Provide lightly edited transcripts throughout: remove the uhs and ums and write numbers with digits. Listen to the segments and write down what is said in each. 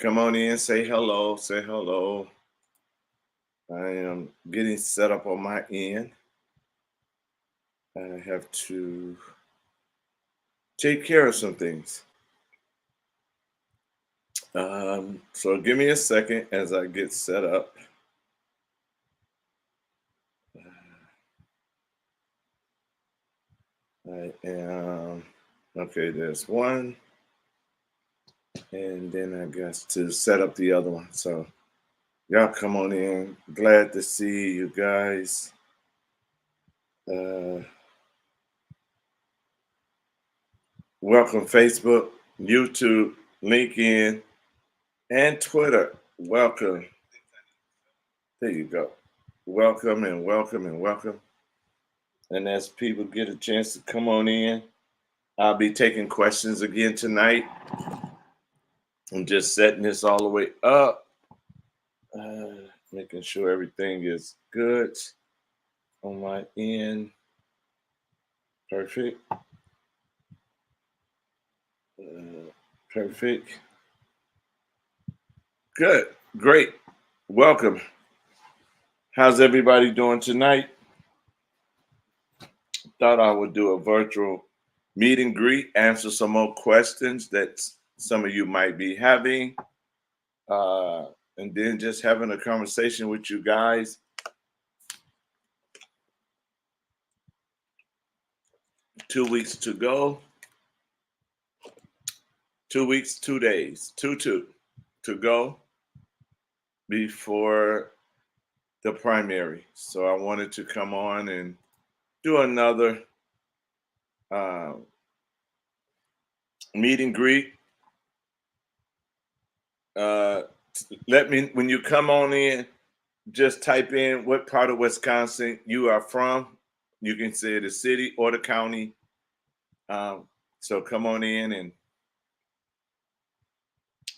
Come on in, say hello, say hello. I am getting set up on my end. I have to take care of some things. So give me a second as I get set up. I am okay. There's one, and then I guess to set up the other one. So y'all come on in. Glad to see you guys. Uh, Welcome Facebook, YouTube, LinkedIn, and Twitter. Welcome. There you go. Welcome and welcome and welcome. And as people get a chance to come on in, I'll be taking questions again tonight. I'm just setting this all the way up, making sure everything is good on my end. Perfect. Perfect. Good. Great. Welcome. How's everybody doing tonight? Thought I would do a virtual meet and greet, answer some more questions that some of you might be having, uh, and then just having a conversation with you guys. 2 weeks to go. 2 weeks, 2 days, two to go before the primary. So I wanted to come on and do another uh, meet and greet. Uh, Let me, when you come on in, just type in what part of Wisconsin you are from. You can say the city or the county. So come on in and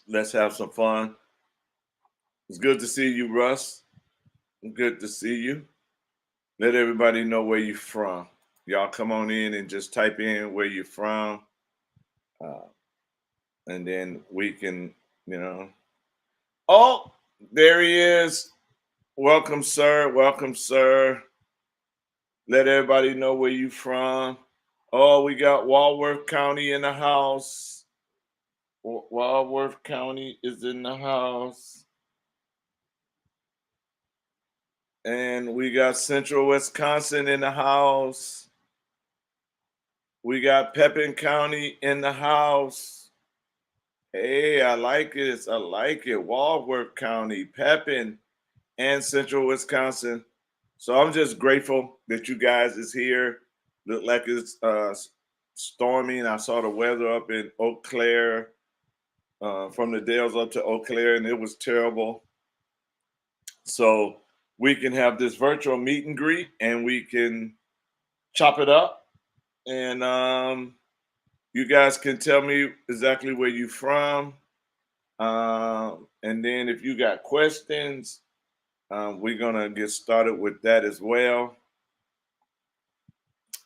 let's have some fun. It's good to see you, Russ. Good to see you. Let everybody know where you're from. Y'all come on in and just type in where you're from. Uh, and then we can, you know. Oh, there he is. Welcome, sir. Welcome, sir. Let everybody know where you from. Oh, we got Walworth County in the house. Walworth County is in the house. And we got Central Wisconsin in the house. We got Pepin County in the house. Hey, I like this. I like it. Walworth County, Pepin, and Central Wisconsin. So I'm just grateful that you guys is here. Look like it's storming. I saw the weather up in Eau Claire, from the Dales up to Eau Claire, and it was terrible. So we can have this virtual meet and greet, and we can chop it up. And you guys can tell me exactly where you're from. And then if you got questions, we're gonna get started with that as well.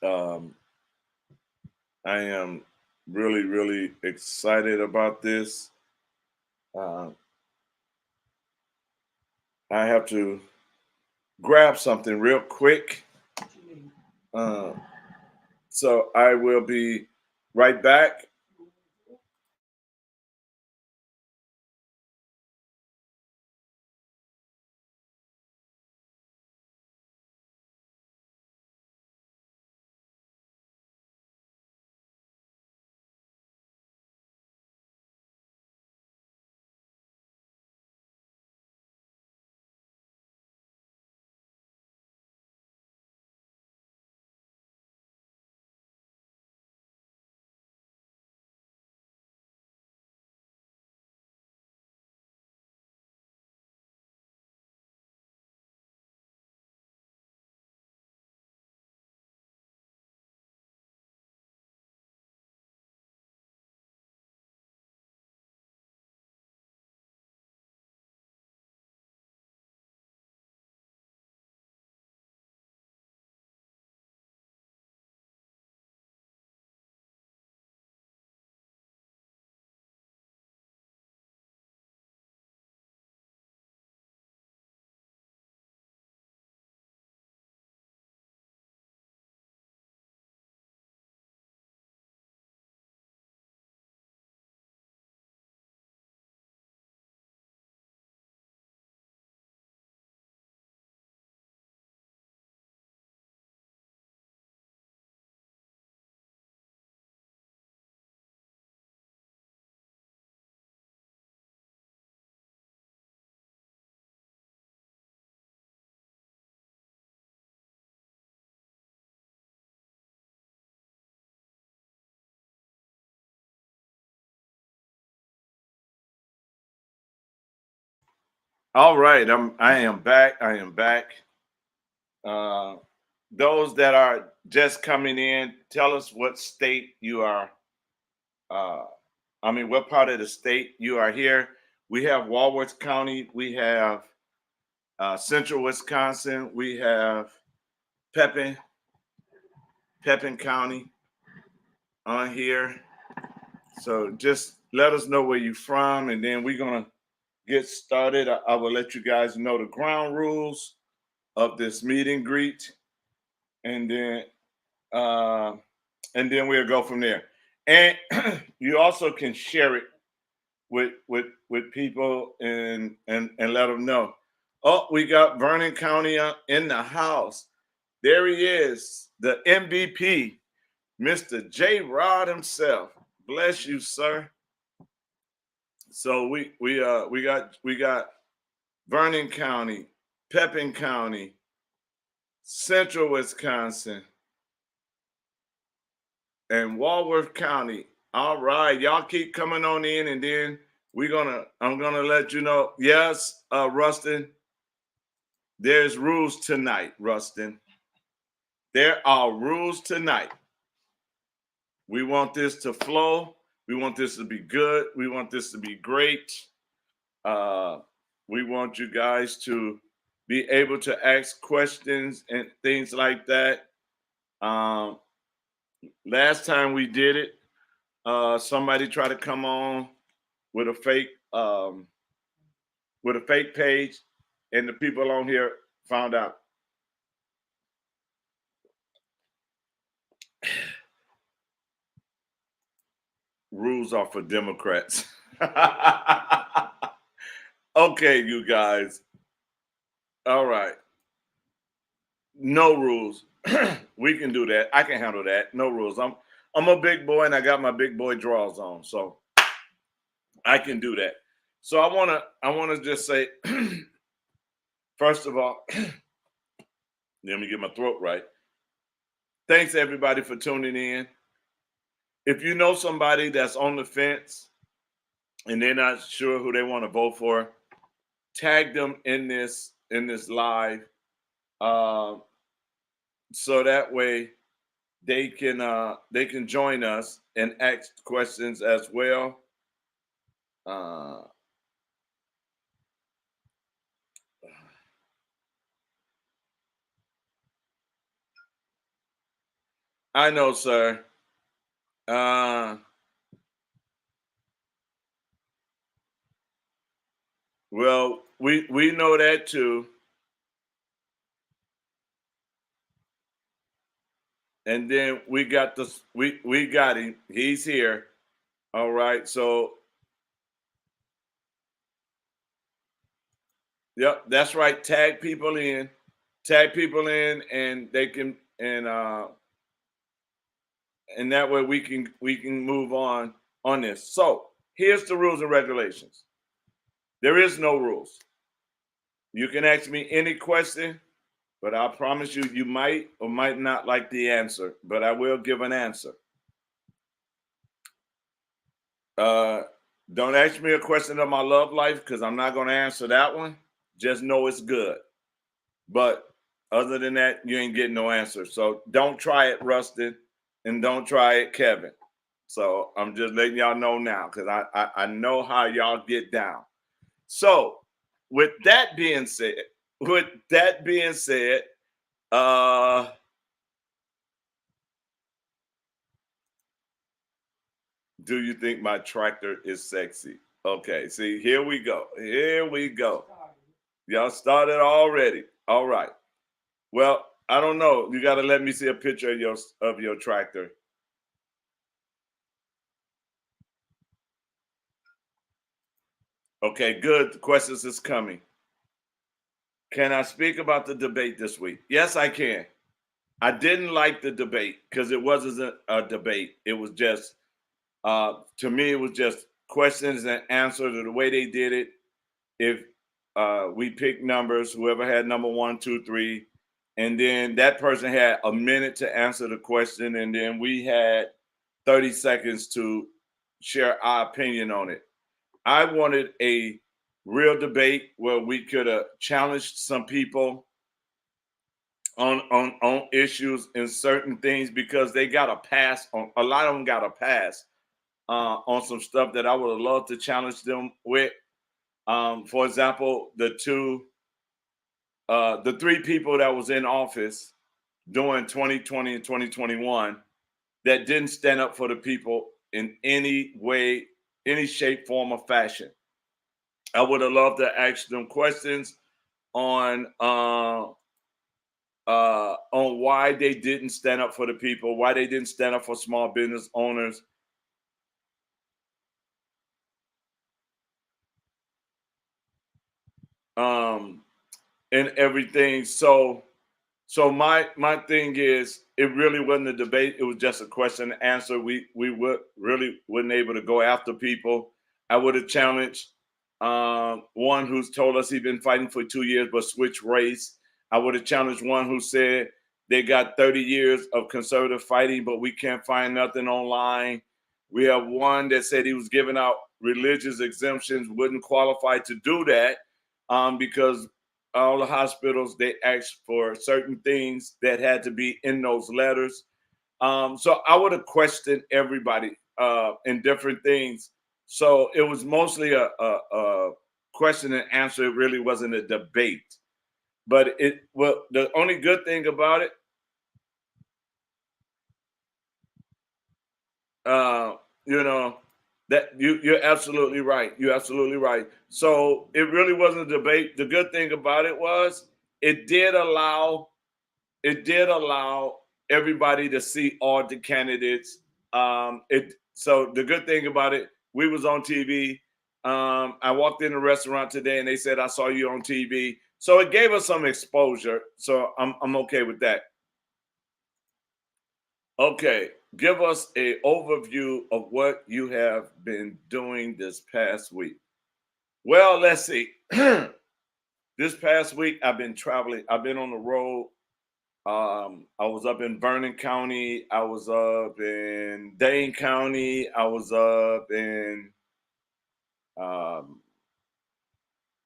Um, I am really, really excited about this. Uh, I have to grab something real quick. Uh, so I will be right back. All right, I am back. I am back. Uh, those that are just coming in, tell us what state you are. Uh, what part of the state you are here. We have Walworth County. We have Central Wisconsin. We have Pepin, Pepin County on here. So just let us know where you're from, and then we're gonna get started. I will let you guys know the ground rules of this meet and greet, and then uh, we'll go from there. And you also can share it with people and let them know. Oh, we got Vernon County in the house. There he is, the MVP, Mr. J. Rod himself. Bless you, sir. So we got Vernon County, Pepin County, Central Wisconsin, and Walworth County. All right, y'all keep coming on in, and then I'm gonna let you know. Yes, Rustin, there's rules tonight, Rustin. There are rules tonight. We want this to flow. We want this to be good. We want this to be great. Uh, we want you guys to be able to ask questions and things like that. Um, Last time we did it, somebody tried to come on with a fake page, and the people on here found out. Rules are for Democrats. Okay, you guys. All right. No rules. We can do that. I can handle that. No rules. I'm a big boy and I got my big boy draws on, so I can do that. So I wanna just say, first of all, let me get my throat right. Thanks everybody for tuning in. If you know somebody that's on the fence and they're not sure who they want to vote for, tag them in this live, uh, so that way they can join us and ask questions as well. Uh, I know, sir. Uh, well, we know that too. And then we got this. We got him. He's here. All right. So, yep, that's right. Tag people in. Tag people in, and they can and that way we can move on this. So here's the rules and regulations. There is no rules. You can ask me any question, but I promise you, you might or might not like the answer, but I will give an answer. Uh, don't ask me a question of my love life because I'm not going to answer that one. Just know it's good. But other than that, you ain't getting no answer. So don't try it, Rustin, and don't try it, Kevin. So I'm just letting y'all know now because I know how y'all get down. So with that being said, uh do you think my tractor is sexy? Okay, see, here we go. Here we go. Y'all started already. All right. Well, I don't know. You got to let me see a picture of your tractor. Okay, good. The questions is coming. Can I speak about the debate this week? Yes, I can. I didn't like the debate because it wasn't a debate. It was just, to me, it was just questions and answers the way they did it. If we picked numbers, whoever had number 1, 2, 3, and then that person had a minute to answer the question, and then we had 30 seconds to share our opinion on it. I wanted a real debate where we could have challenged some people on issues and certain things because they got a pass on a lot of them got a pass on some stuff that I would have loved to challenge them with. For example, the three people that was in office during 2020 and 2021 that didn't stand up for the people in any way, any shape, form, or fashion. I would have loved to ask them questions on on why they didn't stand up for the people, why they didn't stand up for small business owners. Um, and everything. So my thing is, it really wasn't a debate. It was just a question and answer. We would really wasn't able to go after people. I would have challenged one who's told us he's been fighting for 2 years but switched race. I would have challenged one who said they got 30 years of conservative fighting, but we can't find nothing online. We have one that said he was giving out religious exemptions, wouldn't qualify to do that because all the hospitals they asked for certain things that had to be in those letters. So I would have questioned everybody in different things. So it was mostly a question and answer. It really wasn't a debate. But the only good thing about it, uh, you know, that you're absolutely right. You're absolutely right. So it really wasn't a debate. The good thing about it was it did allow it did allow everybody to see all the candidates. It so the good thing about it, we was on TV. I walked in a restaurant today and they said I saw you on TV. So it gave us some exposure. So I'm okay with that. Okay, give us a overview of what you have been doing this past week. Well, let's see. This past week I've been traveling. I've been on the road. I was up in Vernon County. I was up in Dane County. I was up in um,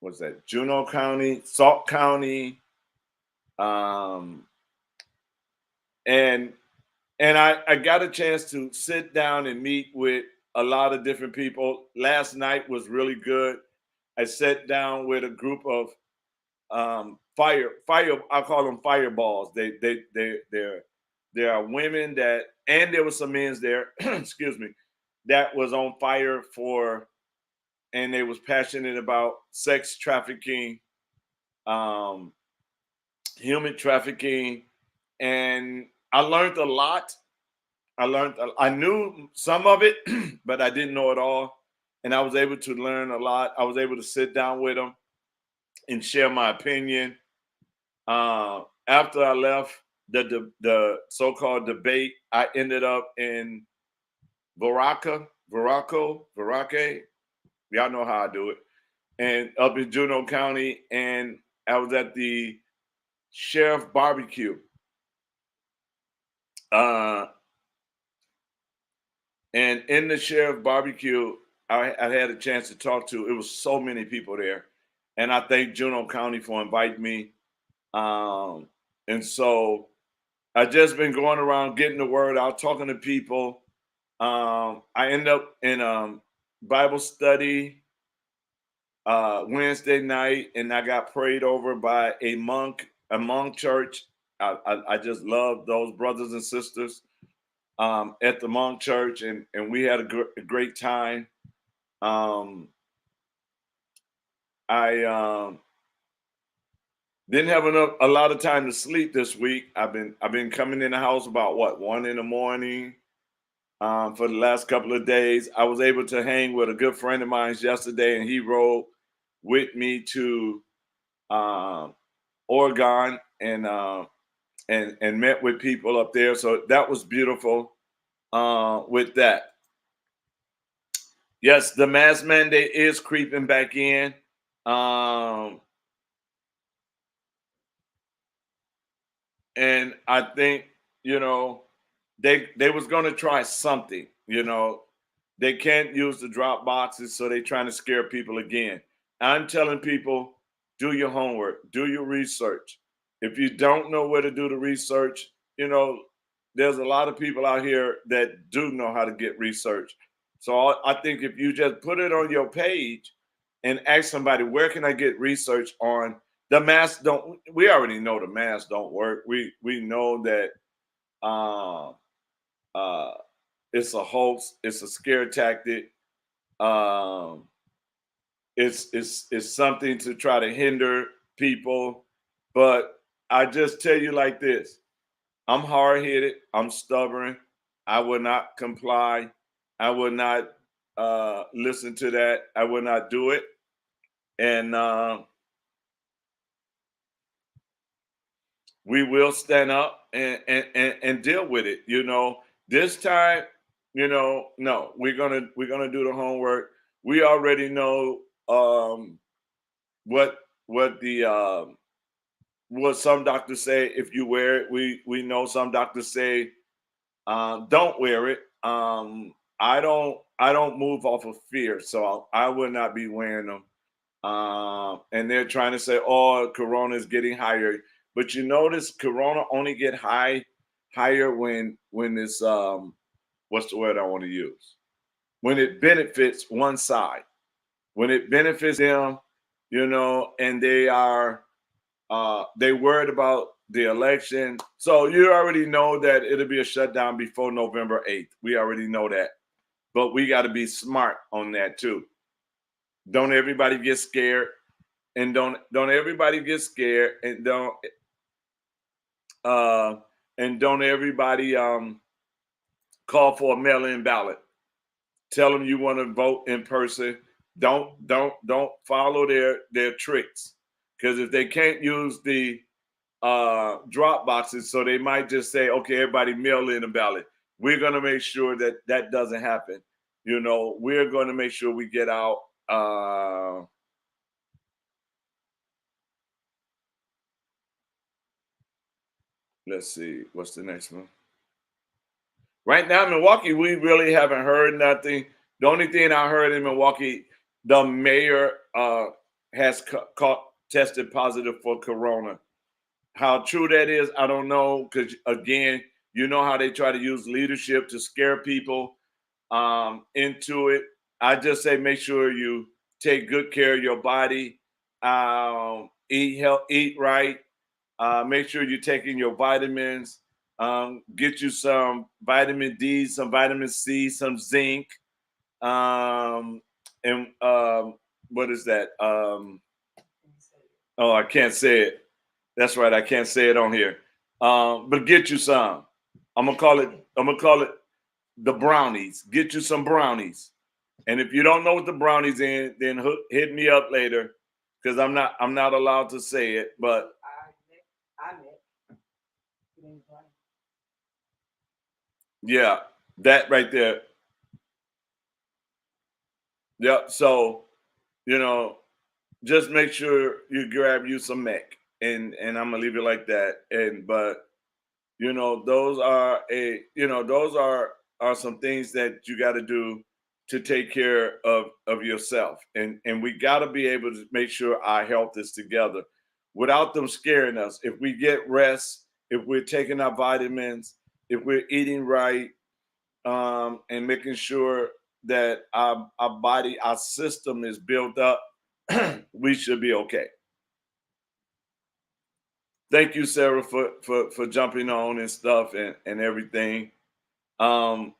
what's that? Juneau County, Sauk County, um, and I got a chance to sit down and meet with a lot of different people. Last night was really good. I sat down with a group of fire. I call them fireballs. There are women that, and there was some men's there. Excuse me, that was on fire for, and they was passionate about sex trafficking, um, human trafficking, and I learned a lot. I knew some of it, but I didn't know it all, and I was able to learn a lot. I was able to sit down with them and share my opinion. After I left the so-called debate, I ended up in Varake. Y'all know how I do it, and up in Juneau County, and I was at the sheriff barbecue. Uh, and in the sheriff barbecue, I had a chance to talk to. It was so many people there, and I thank Juneau County for inviting me. Um, and so I just been going around getting the word out, talking to people. I end up in Bible study Wednesday night, and I got prayed over by a monk church. I just love those brothers and sisters at the monk church, and we had a great time. Um, I didn't have a lot of time to sleep this week. I've been coming in the house about what 1 in the morning. For the last couple of days, I was able to hang with a good friend of mine yesterday, and he rode with me to um, Oregon and met with people up there. So that was beautiful. With that, yes, the mask mandate is creeping back in, um, and I think you know they was going to try something. They can't use the drop boxes, so they're trying to scare people again. I'm telling people, do your homework, do your research. If you don't know where to do the research, there's a lot of people out here that do know how to get research. So I think if you just put it on your page and ask somebody, where can I get research on the masks? Don't we already know the masks don't work? We know that uh, uh, it's a hoax, it's a scare tactic. Um, it's something to try to hinder people. But I just tell you like this: I'm hard headed. I'm stubborn. I will not comply. I will not listen to that. I will not do it. And we will stand up and deal with it. This time, no, we're gonna do the homework. We already know what what the what some doctors say. If you wear it, we know some doctors say don't wear it. I don't move off of fear, so I will not be wearing them. And they're trying to say, "Oh, Corona is getting higher," but you notice Corona only get higher when it's what's the word I want to use? When it benefits one side, when it benefits them, and they worried about the election. So you already know that it'll be a shutdown before November 8th. We already know that. But we got to be smart on that too. Don't everybody get scared, and don't everybody get scared, uh and don't everybody call for a mail-in ballot. Tell them you want to vote in person. Don't follow their tricks, because if they can't use the drop boxes, so they might just say, okay, everybody mail in a ballot. We're going to make sure that that doesn't happen. We're going to make sure we get out. Let's see, what's the next one? Right now in Milwaukee, we really haven't heard nothing. The only thing I heard in Milwaukee, the mayor has caught tested positive for corona. How true that is, I don't know, because again, you know how they try to use leadership to scare people into it. I just say make sure you take good care of your body, eat right, make sure you're taking your vitamins. Get you some vitamin D, some vitamin C, some zinc, and what is that? Oh, I can't say it. That's right, I can't say it on here. But get you some. I'm gonna call it. I'm gonna call it the brownies. Get you some brownies. And if you don't know what the brownies in, then hit me up later, because I'm not allowed to say it. But yeah, that right there. Yep. So you know, just make sure you grab you some mech, and I'm gonna leave it like that. And but those are some things that you got to do to take care of yourself, and we got to be able to make sure our health is together without them scaring us. If we get rest, if we're taking our vitamins, if we're eating right, and making sure that our body, our system is built up, we should be okay. Thank you, Sarah, for jumping on and stuff and everything. Um,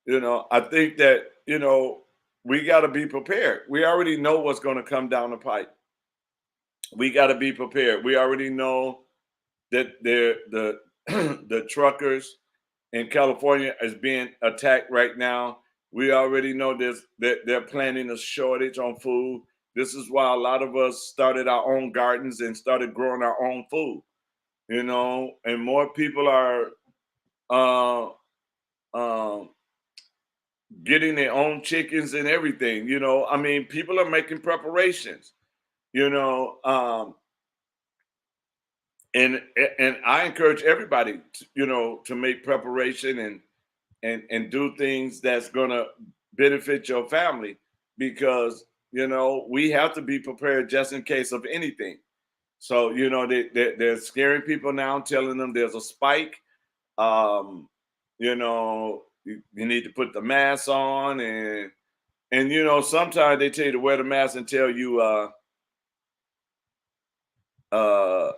I think that, we got to be prepared. We already know what's going to come down the pipe. We got to be prepared. We already know that the the truckers in California is being attacked right now. We already know this that they're planning a shortage on food. This is why a lot of us started our own gardens and started growing our own food. And more people are uh, um, getting their own chickens and everything. I mean, people are making preparations. You know, um, and I encourage everybody, to make preparation and do things that's gonna benefit your family. because we have to be prepared just in case of anything. So they're scaring people now, telling them there's a spike. You need to put the mask on, and sometimes they tell you to wear the mask and tell you uh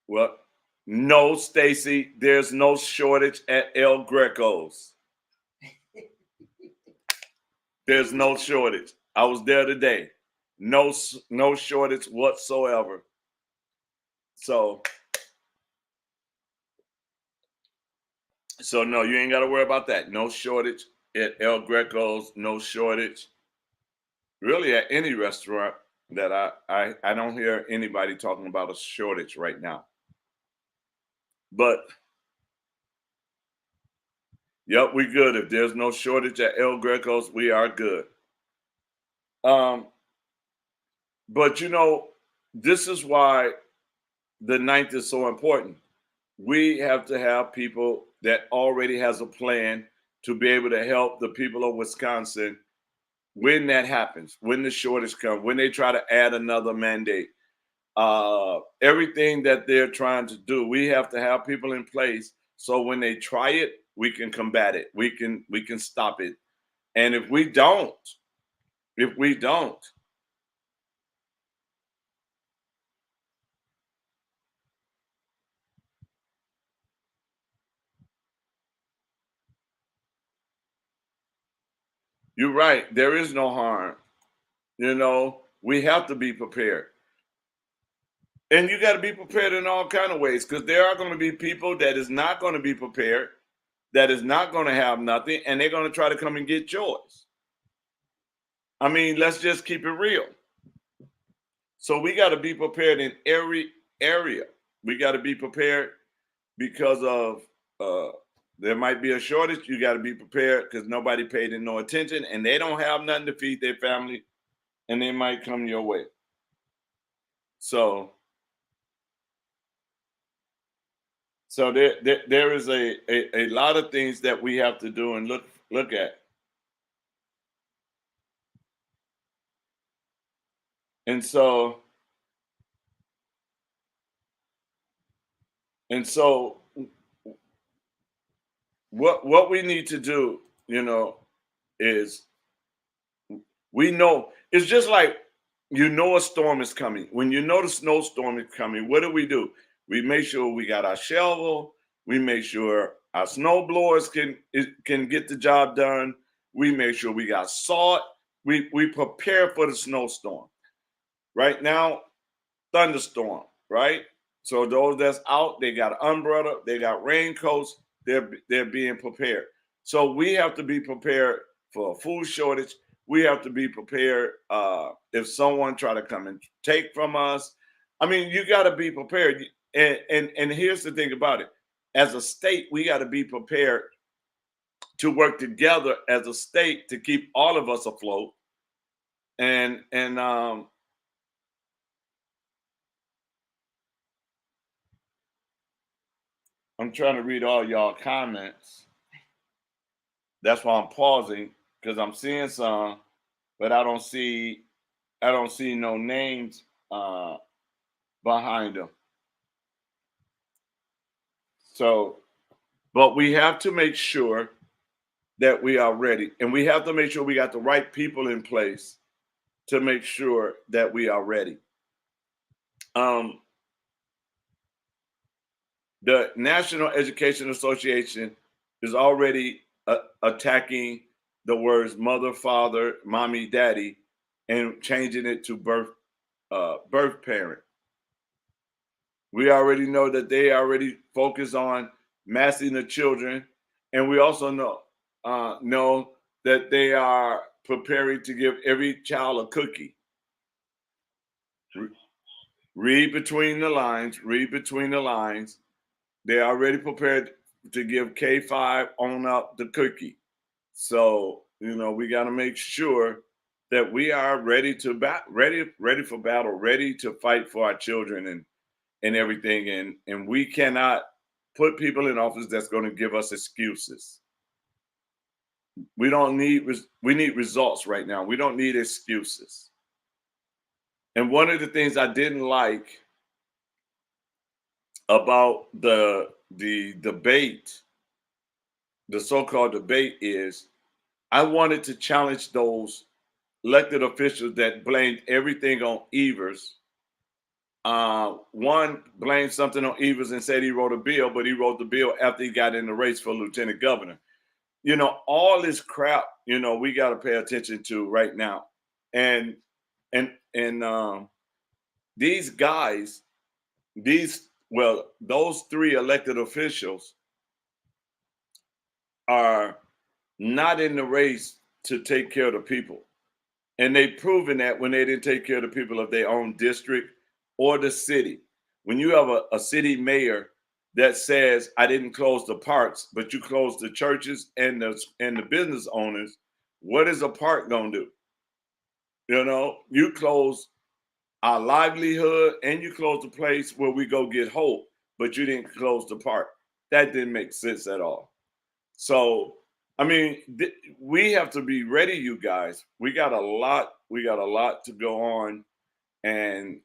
well, no, Stacy, there's no shortage at El Greco's. There's no shortage. I was there today. No shortage whatsoever. So no, you ain't got to worry about that. No shortage at El Greco's. No shortage, really, at any restaurant that I don't hear anybody talking about a shortage right now. But yep, we good. If there's no shortage at El Greco's, we are good. Um, but this is why the ninth is so important. We have to have people that already has a plan to be able to help the people of Wisconsin when that happens, when the shortage comes, when they try to add another mandate, everything that they're trying to do, we have to have people in place so when they try it, we can combat it, we can stop it. And if we don't, you're right, there is no harm. We have to be prepared. And you got to be prepared in all kind of ways, because there are going to be people that is not going to be prepared, that is not going to have nothing, and they're going to try to come and get yours. I mean, let's just keep it real. So we got to be prepared in every area. We got to be prepared because of there might be a shortage. You got to be prepared because nobody paid no attention, and they don't have nothing to feed their family, and they might come your way. So there is a lot of things that we have to do and look at. And so what we need to do, is we know it's just like a storm is coming. When the snowstorm is coming, what do? We make sure we got our shovel, we make sure our snow blowers can get the job done. We make sure we got salt. We prepare for the snowstorm. Right now, thunderstorm, right? So those that's out, they got umbrella, they got raincoats, they're being prepared. So we have to be prepared for a food shortage. We have to be prepared if someone try to come and take from us. I mean, you got to be prepared. And here's the thing about it: as a state, we got to be prepared to work together as a state to keep all of us afloat. And I'm trying to read all y'all comments. That's why I'm pausing, because I'm seeing some, but I don't see no names behind them. So, but we have to make sure that we are ready, and we have to make sure we got the right people in place to make sure that we are ready. Um, the National Education Association is already attacking the words mother, father, mommy, daddy, and changing it to birth parent. We already know that they already focus on massing the children, and we also know that they are preparing to give every child a cookie. Read between the lines. Read between the lines. They're already prepared to give K5 on up the cookie. So we got to make sure that we are ready to ready for battle, ready to fight for our children and everything. And we cannot put people in office that's going to give us excuses. We don't need we need results right now. We don't need excuses. And one of the things I didn't like about the debate, the so-called debate, is I wanted to challenge those elected officials that blamed everything on Evers. One blamed something on Evers and said he wrote a bill, but he wrote the bill after he got in the race for lieutenant governor. All this crap, we got to pay attention to right now. And these guys, those three elected officials are not in the race to take care of the people. And they've proven that when they didn't take care of the people of their own district or the city. When you have a city mayor that says, I didn't close the parks, but you closed the churches and the business owners, what is a park gonna do? You close our livelihood and you close the place where we go get hope, but you didn't close the park. That didn't make sense at all. So, I mean, we have to be ready, you guys. We got a lot to go on, and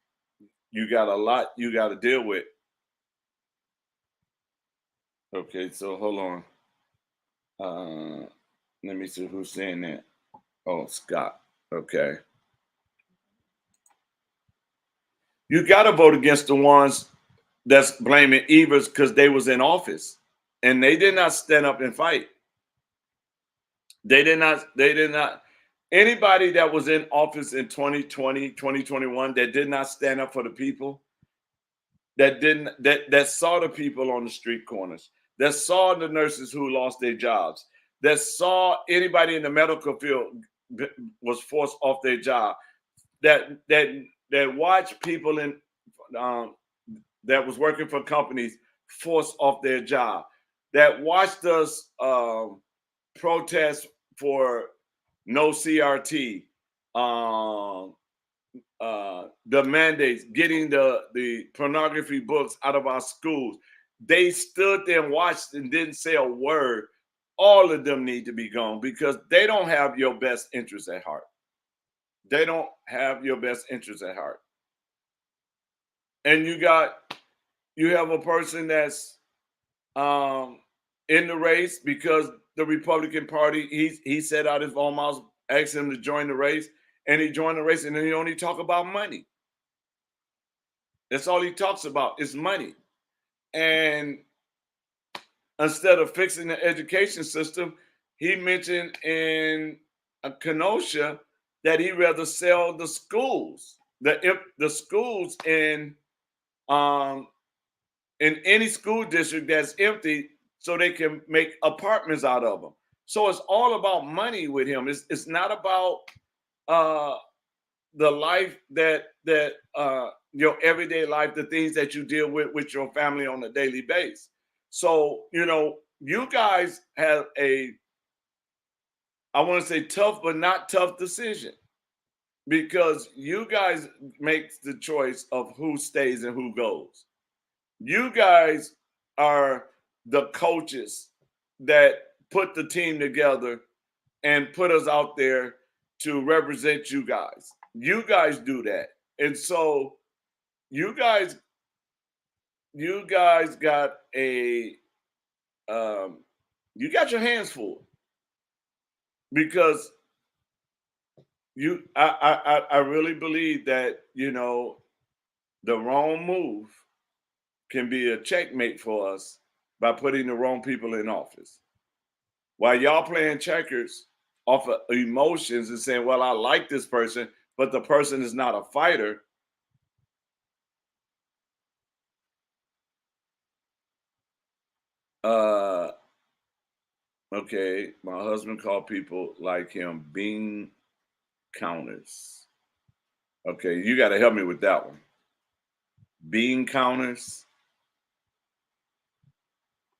you got a lot you got to deal with. Okay, so hold on. Let me see who's saying that. Oh, Scott. Okay. You got to vote against the ones that's blaming Evers because they was in office and they did not stand up and fight. They did not. Anybody that was in office in 2020, 2021 that did not stand up for the people, that saw the people on the street corners, that saw the nurses who lost their jobs, that saw anybody in the medical field was forced off their job, that watched people in that was working for companies forced off their job, that watched us protest for no CRT, the mandates, getting the pornography books out of our schools. They stood there and watched and didn't say a word. All of them need to be gone because they don't have your best interests at heart. They don't have your best interests at heart. And you have a person that's in the race because the Republican Party, he set out his own mouth, asked him to join the race, and he joined the race, and then he only talk about money. That's all he talks about is money. And instead of fixing the education system, he mentioned in Kenosha that he'd rather sell the schools, the schools in any school district that's empty so they can make apartments out of them. So it's all about money with him. It's not about the life that your everyday life, the things that you deal with your family on a daily basis. So, you guys have I want to say tough, but not tough decision because you guys make the choice of who stays and who goes. You guys are the coaches that put the team together and put us out there to represent you guys. You guys do that. And so you guys got you got your hands full because I really believe that the wrong move can be a checkmate for us by putting the wrong people in office. While y'all playing checkers off of emotions and saying, well, I like this person, but the person is not a fighter. Okay, my husband called people like him bean counters. Okay, you got to help me with that one. Bean counters.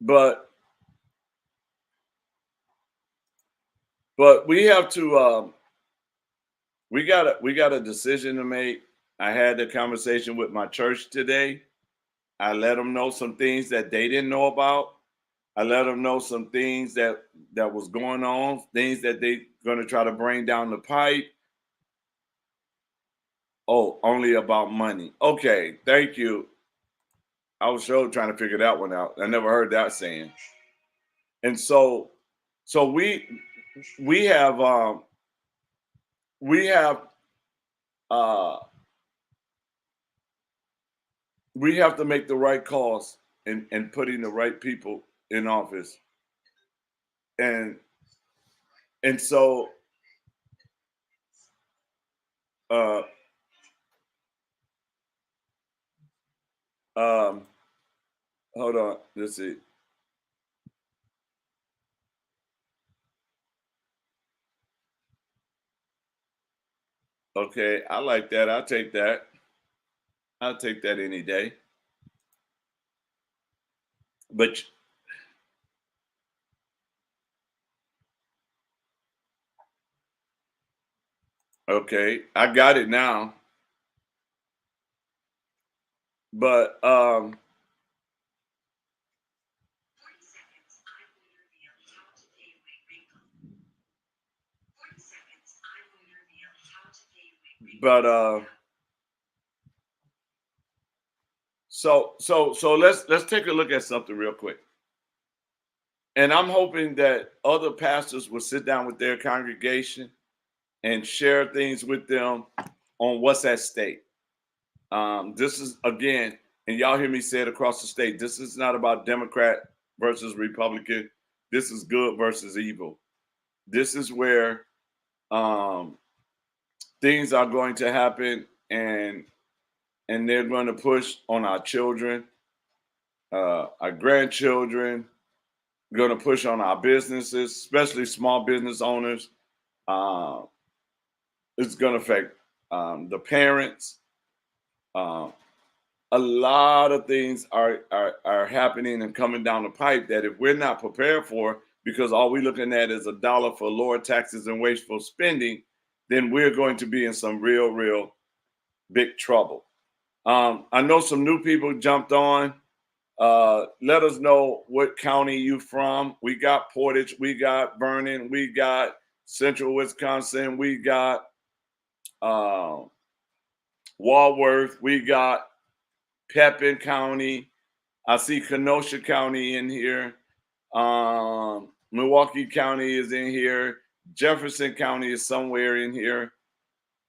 But we have to we got a decision to make. I had a conversation with my church today. I let them know some things that they didn't know about. I let them know some things that was going on, things that they going to try to bring down the pipe. Oh, only about money. Okay, thank you. I was sure trying to figure that one out. I never heard that saying. And so we have we have uh we have to make the right calls and putting the right people in office. And so uh um hold on, let's see. Okay, I like that. I'll take that. I'll take that any day. But okay, I got it now. But but so let's take a look at something real quick. And I'm hoping that other pastors will sit down with their congregation and share things with them on what's at stake. This is again, and y'all hear me say it across the state. This is not about Democrat versus Republican. This is good versus evil. This is where um, things are going to happen, and they're going to push on our children, our grandchildren. Going to push on our businesses, especially small business owners. Uh, it's going to affect the parents. Uh, a lot of things are happening and coming down the pipe that if we're not prepared for, because all we're looking at is a dollar for lower taxes and wasteful spending, then we're going to be in some real big trouble. I know some new people jumped on. Let us know what county you from. We got Portage, we got Vernon, we got Central Wisconsin, we got uh, Walworth, we got Pepin County. I see Kenosha County in here. Milwaukee County is in here. Jefferson County is somewhere in here.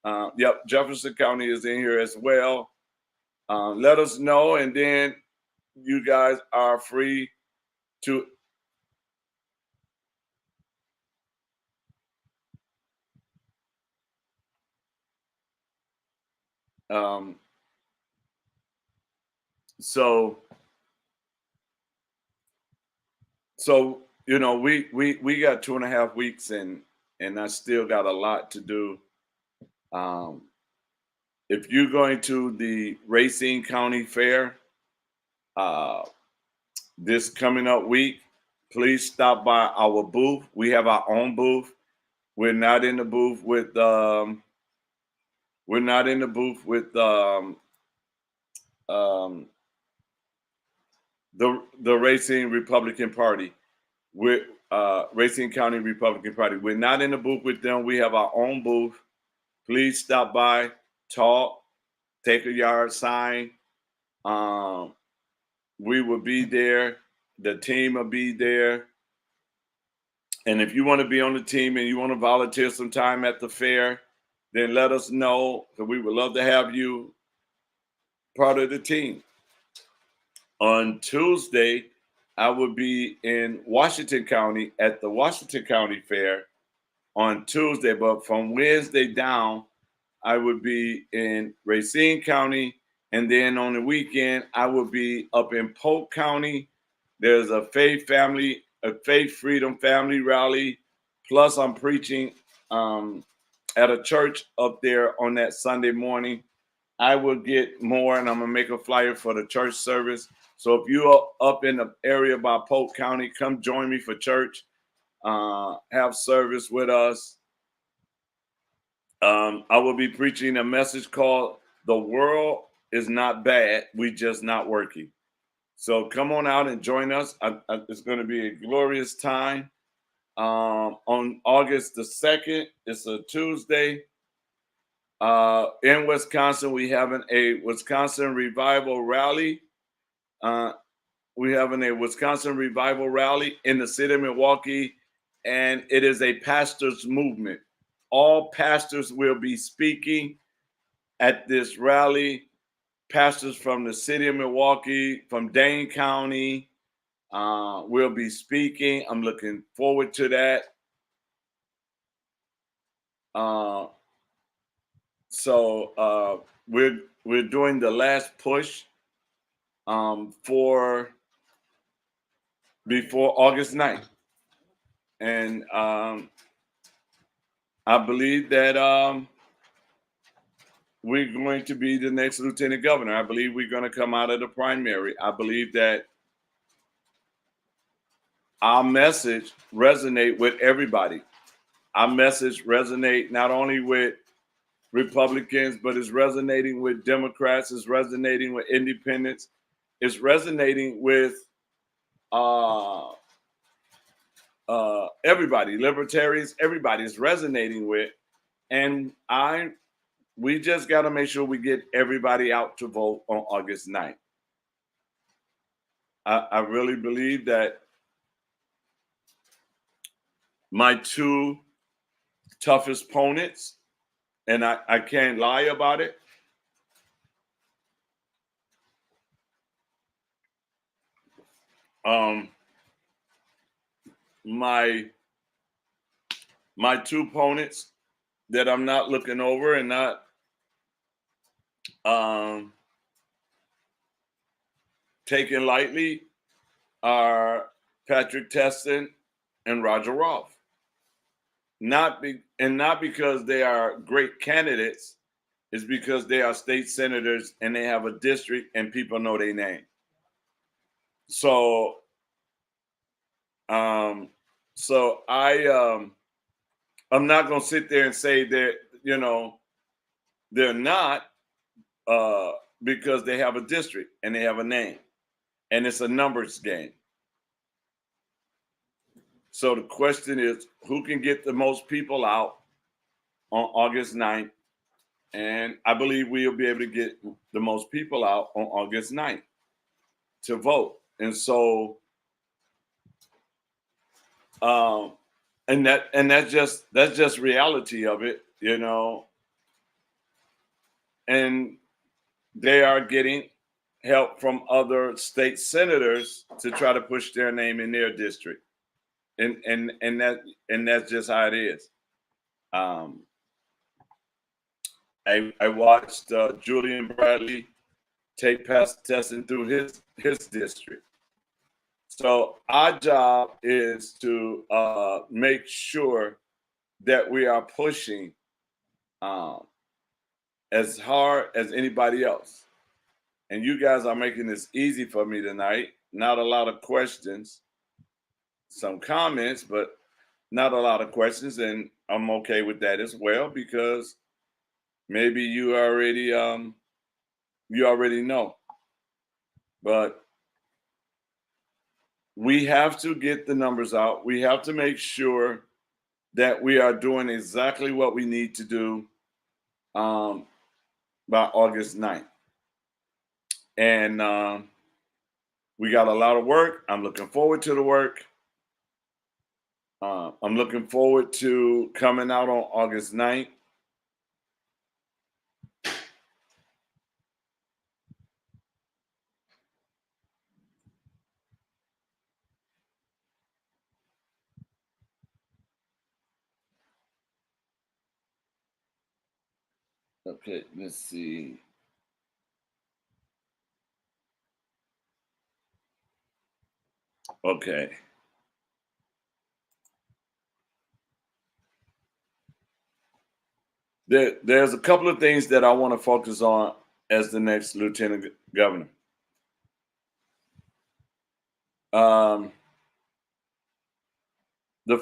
Yep, Jefferson County is in here as well. Let us know, and then you guys are free to um, so we got 2.5 weeks, and I still got a lot to do. Um, if you're going to the Racine County Fair uh, this coming up week, please stop by our booth. We have our own booth. We're not in the booth with we're not in the booth with um, the Racine Republican Party. We're Racine County Republican Party. We're not in the booth with them. We have our own booth. Please stop by, talk, take a yard sign. Um, we will be there. The team will be there. And if you want to be on the team and you want to volunteer some time at the fair, then let us know because we would love to have you part of the team. On Tuesday, I will be in Washington County at the Washington County Fair on Tuesday, but from Wednesday down, I would be in Racine County, and then on the weekend, I will be up in Polk County. There's a Faith Freedom Family Rally. Plus, I'm preaching at a church up there on that Sunday morning. I will get more, and I'm gonna make a flyer for the church service. So if you're up in the area by Polk County, come join me for church. Have service with us. I will be preaching a message called "The World is Not Bad, We Just Not Working." So come on out and join us. It's going to be a glorious time. On August the 2nd, it's a Tuesday. In Wisconsin, we having a Wisconsin Revival Rally. We having a Wisconsin Revival Rally in the city of Milwaukee, and it is a pastors movement. All pastors will be speaking at this rally. Pastors from the city of Milwaukee, from Dane County, will be speaking. I'm looking forward to that. So we're doing the last push for before August 9th. And I believe that we're going to be the next lieutenant governor. I believe we're going to come out of the primary. I believe that our message resonate with everybody. Our message resonate not only with Republicans, but it's resonating with Democrats, it's resonating with independents, it's resonating with everybody, libertarians, everybody is resonating with. And we just got to make sure we get everybody out to vote on August 9th. I really believe that my two toughest opponents, and I can't lie about it, my two opponents that I'm not looking over and not taking lightly are Patrick Testin and Roger Rolfe. Not because they are great candidates, it's because they are state senators and they have a district and people know their name. So I'm not going to sit there and say that, they're not because they have a district and they have a name and it's a numbers game. So the question is, who can get the most people out on August 9th? And I believe we'll be able to get the most people out on August 9th to vote. And so, and that's just reality of it, and they are getting help from other state senators to try to push their name in their district. And that's just how it is. I watched Julian Bradley take past testing through his district. So our job is to make sure that we are pushing as hard as anybody else. And you guys are making this easy for me tonight. Not a lot of questions, some comments, but not a lot of questions. And I'm okay with that as well, because maybe you already know. But we have to get the numbers out. We have to make sure that we are doing exactly what we need to do by August 9th. And we got a lot of work. I'm looking forward to the work. I'm looking forward to coming out on August 9th. Okay, let's see. Okay. There's a couple of things that I want to focus on as the next lieutenant governor. The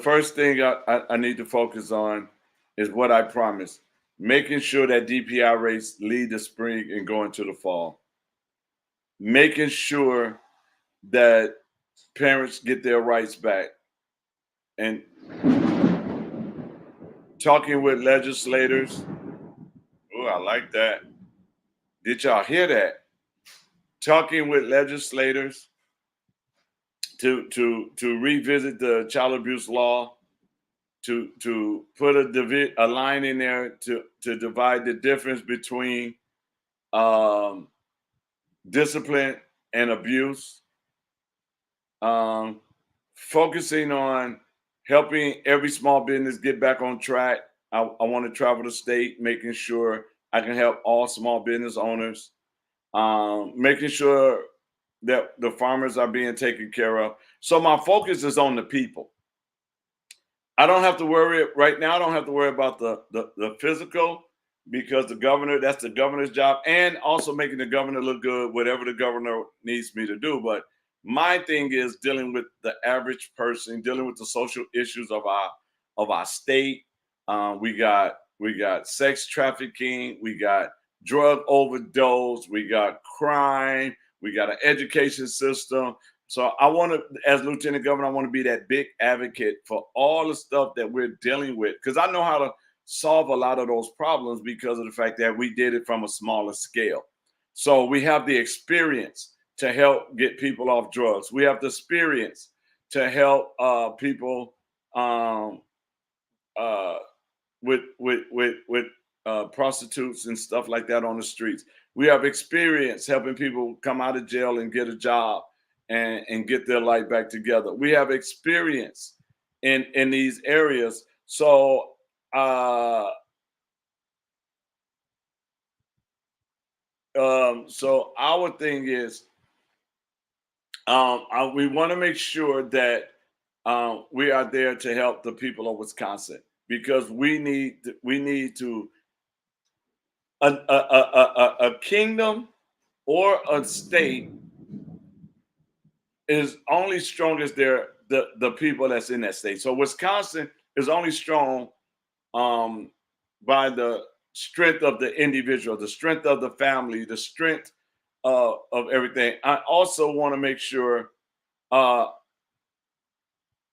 first thing I need to focus on is what I promised, making sure that DPI rates lead the spring and go into the fall. Making sure that parents get their rights back. And talking with legislators. Oh, I like that. Did y'all hear that? Talking with legislators to revisit the child abuse law, to put a line in there to divide the difference between um, discipline and abuse, focusing on helping every small business get back on track. I want to travel the state, making sure I can help all small business owners, making sure that the farmers are being taken care of. So my focus is on the people. I don't have to worry right now. I don't have to worry about the physical, because that's the governor's job, and also making the governor look good, whatever the governor needs me to do. But my thing is dealing with the average person, dealing with the social issues of our state. We got sex trafficking, we got drug overdose, we got crime, we got an education system. So I want to, as lieutenant governor, I want to be that big advocate for all the stuff that we're dealing with, because I know how to solve a lot of those problems because of the fact that we did it from a smaller scale. So we have the experience to help get people off drugs. We have the experience to help people um, uh, with prostitutes and stuff like that on the streets. We have experience helping people come out of jail and get a job and get their life back together. We have experience in these areas. So so our thing is, we want to make sure that we are there to help the people of Wisconsin, because we need to a kingdom or a state is only strong as the people that's in that state. So Wisconsin is only strong um, by the strength of the individual, the strength of the family, the strength of everything. I also want to make sure. Uh,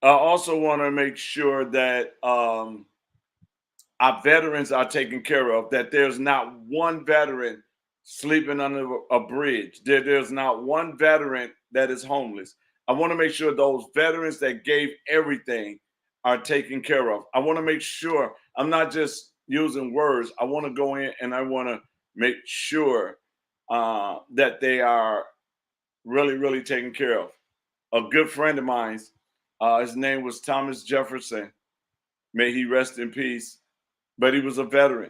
I also want to make sure that our veterans are taken care of. That there's not one veteran sleeping under a bridge. There's not one veteran that is homeless. I want to make sure those veterans that gave everything are taken care of. I want to make sure I'm not just using words. I want to go in and I want to make sure that they are really, really taken care of. A good friend of mine, his name was Thomas Jefferson. May he rest in peace. But he was a veteran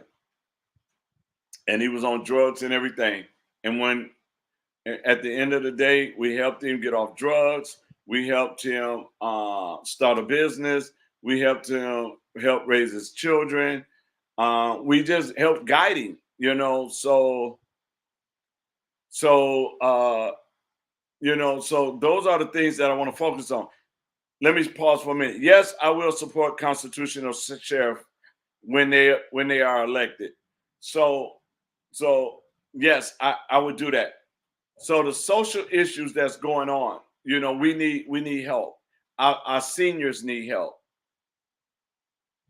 and he was on drugs and everything. And when at the end of the day, we helped him get off drugs. We helped him start a business. We helped him help raise his children. We just helped guide him, you know. So those are the things that I want to focus on. Let me pause for a minute. Yes, I will support constitutional sheriff when they are elected. So so yes, I would do that. So the social issues that's going on, we need help. Our seniors need help.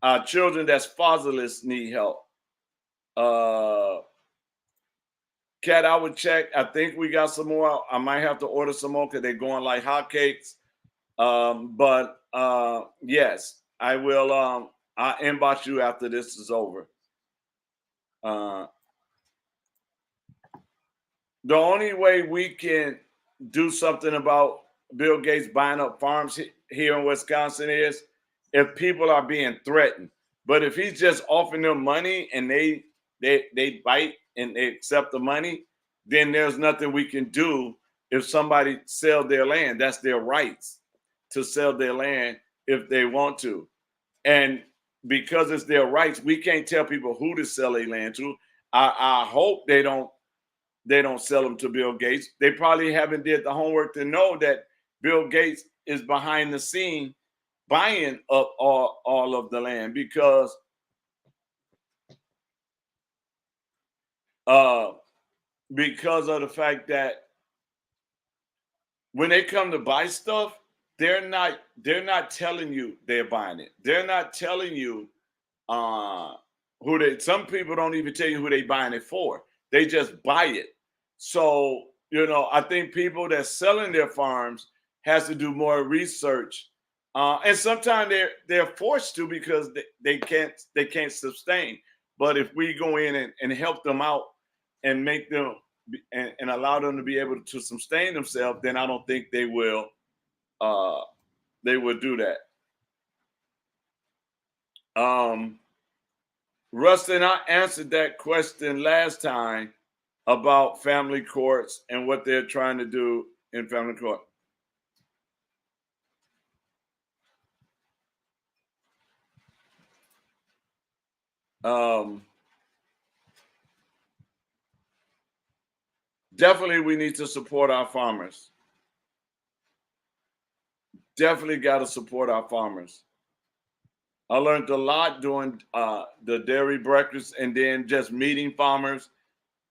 Our children that's fatherless need help. Uh Cat, I would check. I think we got some more. I might have to order some more because they're going like hotcakes. But yes, I will. I'll inbox you after this is over. Uh, the only way we can do something about Bill Gates buying up farms here in Wisconsin is if people are being threatened. But if he's just offering them money and they bite and they accept the money, then there's nothing we can do. If somebody sell their land, that's their rights to sell their land if they want to. And because it's their rights, we can't tell people who to sell their land to. I hope they don't sell them to Bill Gates. They probably haven't did the homework to know that Bill Gates is behind the scene buying up all of the land uh, because of the fact that when they come to buy stuff, they're not telling you they're buying it. They're not telling you uh who they some people don't even tell you who they buying it for. They just buy it. So, I think people that's selling their farms has to do more research. And sometimes they're forced to because they can't sustain. But if we go in and help them out and make them and allow them to be able to sustain themselves, then I don't think uh they will do that. Rustin, I answered that question last time about family courts and what they're trying to do in family court. Um, Definitely, we need to support our farmers. Definitely got to support our farmers. I learned a lot doing the dairy breakfast and then just meeting farmers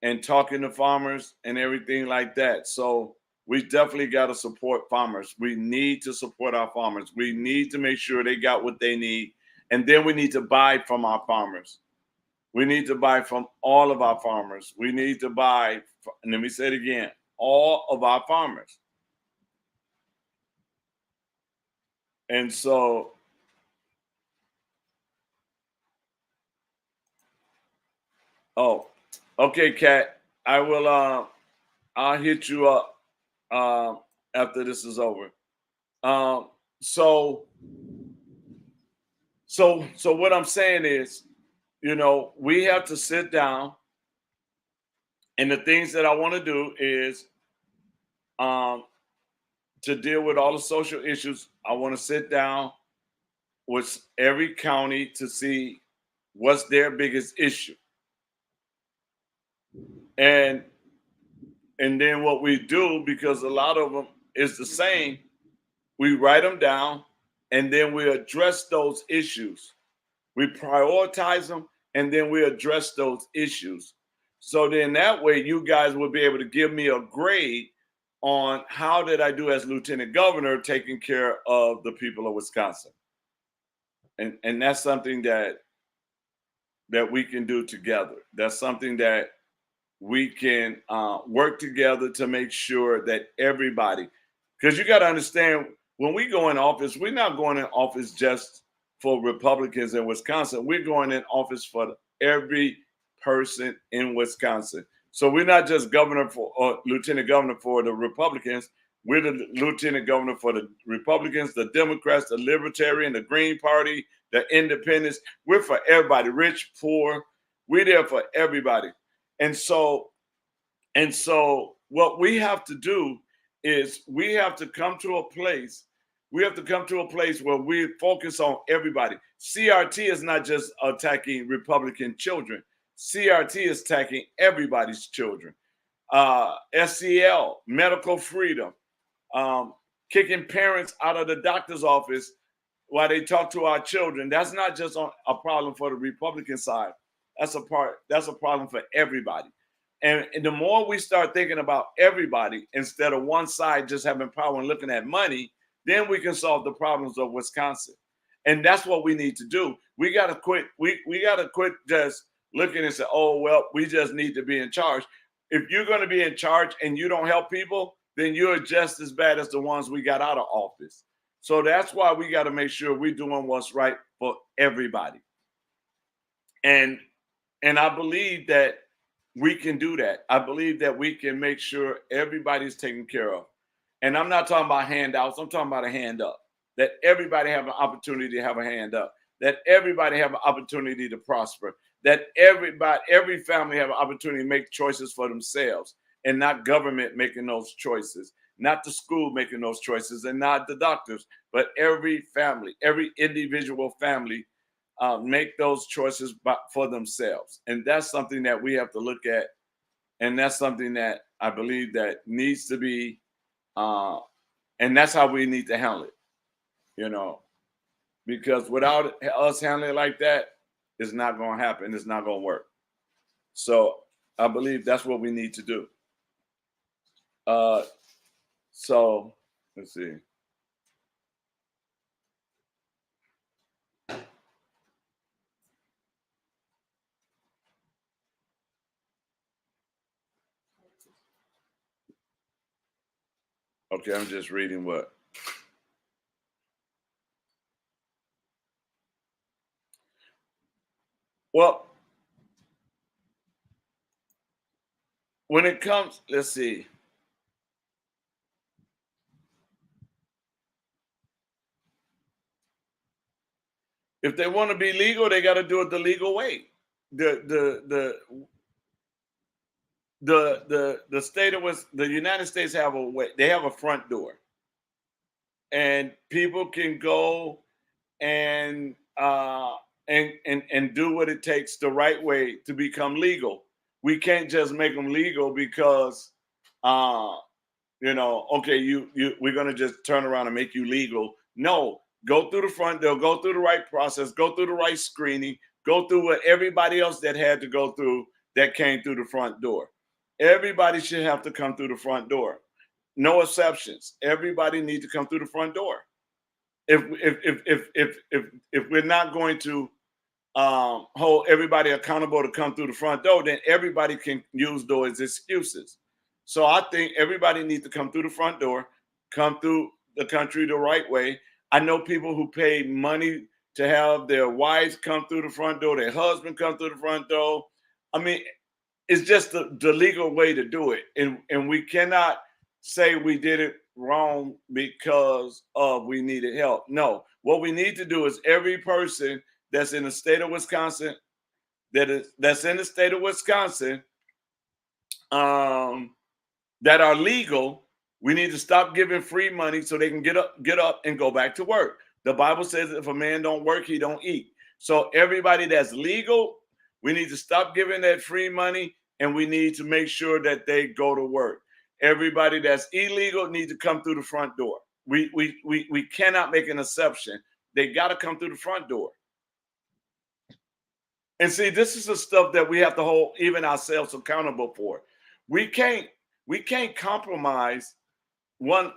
and talking to farmers and everything like that. So we definitely got to support farmers. We need to support our farmers. We need to make sure they got what they need. And then we need to buy from our farmers. We need to buy from all of our farmers. We need to buy, and let me say it again, all of our farmers. And so, oh, okay, Kat, I will. I'll hit you up after this is over. Um, so, so what I'm saying is, we have to sit down, and the things that I want to do is um, to deal with all the social issues. I want to sit down with every county to see what's their biggest issue, and and then what we do, because a lot of them is the same, we write them down, and then we address those issues. We prioritize them, and then we address those issues. So then that way, you guys will be able to give me a grade on how did I do as lieutenant governor taking care of the people of Wisconsin. And that's something that we can do together. That's something that we can work together to make sure that everybody, because you got to understand, when we go in office, we're not going in office just for Republicans in Wisconsin. We're going in office for every person in Wisconsin. So we're not just governor for or lieutenant governor for the Republicans. We're the lieutenant governor for the Republicans, the Democrats, the Libertarian, the Green Party, the Independents. We're for everybody, rich, poor. We're there for everybody. And so what we have to do is we have to come to a place. We have to come to a place where we focus on everybody. CRT is not just attacking Republican children. CRT is attacking everybody's children. SCL, medical freedom, um, kicking parents out of the doctor's office while they talk to our children. That's not just a problem for the Republican side. That's a problem for everybody. And the more we start thinking about everybody instead of one side just having power and looking at money, then we can solve the problems of Wisconsin. And that's what we need to do. We gotta quit. We gotta quit just looking and say, oh well, we just need to be in charge. If you're gonna be in charge and you don't help people, then you're just as bad as the ones we got out of office. So that's why we got to make sure we're doing what's right for everybody. And I believe that we can do that. I believe that we can make sure everybody's taken care of. And I'm not talking about handouts. I'm talking about a hand up. That everybody have an opportunity to have a hand up. That everybody have an opportunity to prosper. That every family have an opportunity to make choices for themselves, and not government making those choices, not the school making those choices, and not the doctors, but every family, every individual family make those choices for themselves. And that's something that we have to look at. And that's something that I believe that needs to be, uh, and that's how we need to handle it, you know, because without us handling it like that, it's not going to happen. It's not going to work. So I believe that's what we need to do. Uh, So let's see. Okay, I'm just reading what. Well, when it comes, let's see. If they want to be legal, they got to do it the legal way. The state of the United States have a way. They have a front door, and people can go and and do what it takes the right way to become legal. We can't just make them legal because uh, okay, we're gonna just turn around and make you legal. No, go through the front door, go through the right process, go through the right screening, go through what everybody else that had to go through that came through the front door. Everybody should have to come through the front door. No exceptions. Everybody needs to come through the front door. If we're not going to hold everybody accountable to come through the front door, then everybody can use those as excuses. So I think everybody needs to come through the front door, come through the country the right way. I know people who pay money to have their wives come through the front door, their husband come through the front door. I mean, it's just the legal way to do it. And we cannot say we did it wrong because of we needed help. No, what we need to do is every person that's in the state of Wisconsin, that's in the state of Wisconsin, um, that are legal, we need to stop giving free money so they can get up and go back to work. The Bible says if a man don't work, he don't eat. So everybody that's legal, we need to stop giving that free money and we need to make sure that they go to work. Everybody that's illegal needs to come through the front door. We cannot make an exception. They got to come through the front door. And see, this is the stuff that we have to hold even ourselves accountable for. We can't we can't compromise one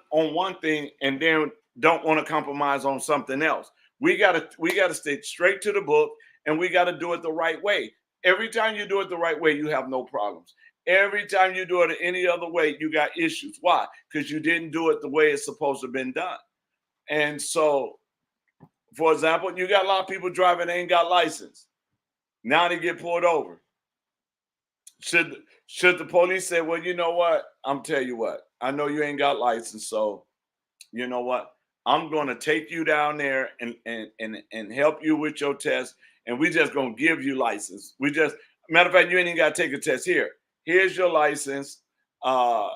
thing and then don't want to compromise on something else. We gotta stay straight to the book and we gotta do it the right way. Every time you do it the right way, you have no problems. Every time you do it any other way, you got issues. Why? Because you didn't do it the way it's supposed to have been done. And so, for example, you got a lot of people driving, they ain't got license. Now they get pulled over. Should the police say, well, you know what? I'm tell you what, I know you ain't got license, so you know what? I'm gonna take you down there and help you with your test, and we just gonna give you license. We just matter of fact, you ain't even gotta take a test here. Here's your license. Uh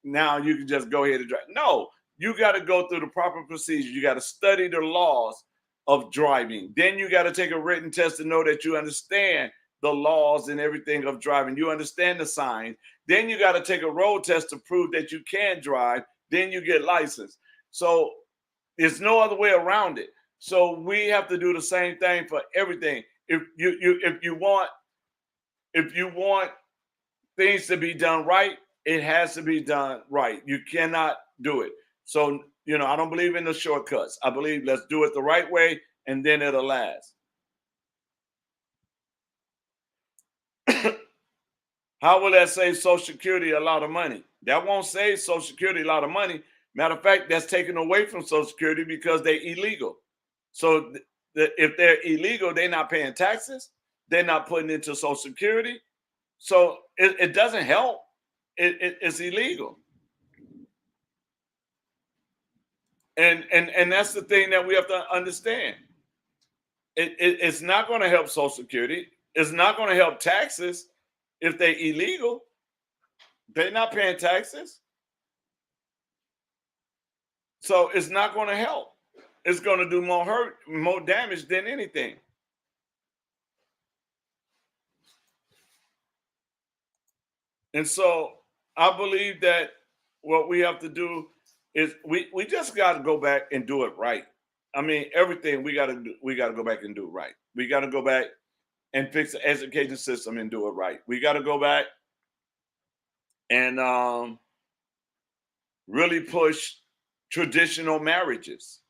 Now you can just go ahead and drive. No, you gotta go through the proper procedure. You gotta study the laws of driving. Then you gotta take a written test to know that you understand the laws and everything of driving. You understand the signs. Then you got to take a road test to prove that you can drive. Then you get licensed. So there's no other way around it. So we have to do the same thing for everything. If you want things to be done right, it has to be done right. You cannot do it. So I don't believe in the shortcuts. I believe let's do it the right way, and then it'll last. How will that save Social Security a lot of money? That won't save Social Security a lot of money. Matter of fact, that's taken away from Social Security because they're illegal. So if they're illegal, they're not paying taxes. They're not putting into Social Security. So it doesn't help. It's illegal. And that's the thing that we have to understand. It's not going to help Social Security. It's not going to help taxes if they're illegal. They're not paying taxes. So it's not going to help. It's going to do more hurt, more damage than anything. And so I believe that what we have to do is we just got to go back and do it right. I mean, everything we got to go back and do it right. We got to go back and fix the education system and do it right. We got to go back and really push traditional marriages.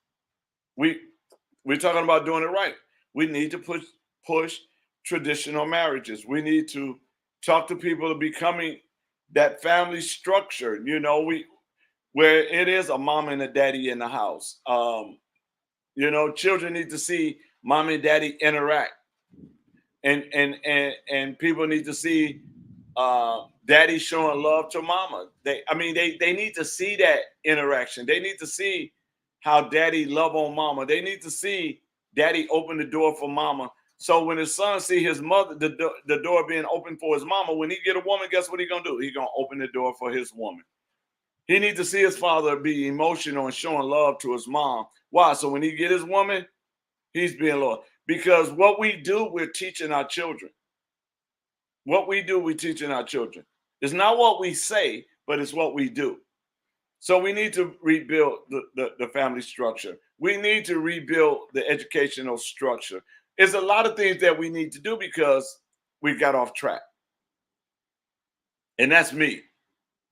We we're talking about doing it right. We need to push traditional marriages. We need to talk to people to becoming that family structure. We where it is a mom and a daddy in the house. Children need to see mom and daddy interact, and people need to see daddy showing love to mama. They need to see that interaction. They need to see how daddy love on mama. They need to see daddy open the door for mama. So when his son see his mother, the door being open for his mama, when he get a woman, guess what he gonna do? He gonna open the door for his woman. He needs to see his father be emotional and showing love to his mom. Why? So when he get his woman, he's being loyal. Because what we do, we're teaching our children. What we do, we're teaching our children. It's not what we say, but it's what we do. So we need to rebuild the family structure. We need to rebuild the educational structure. There's a lot of things that we need to do because we got off track. And that's me.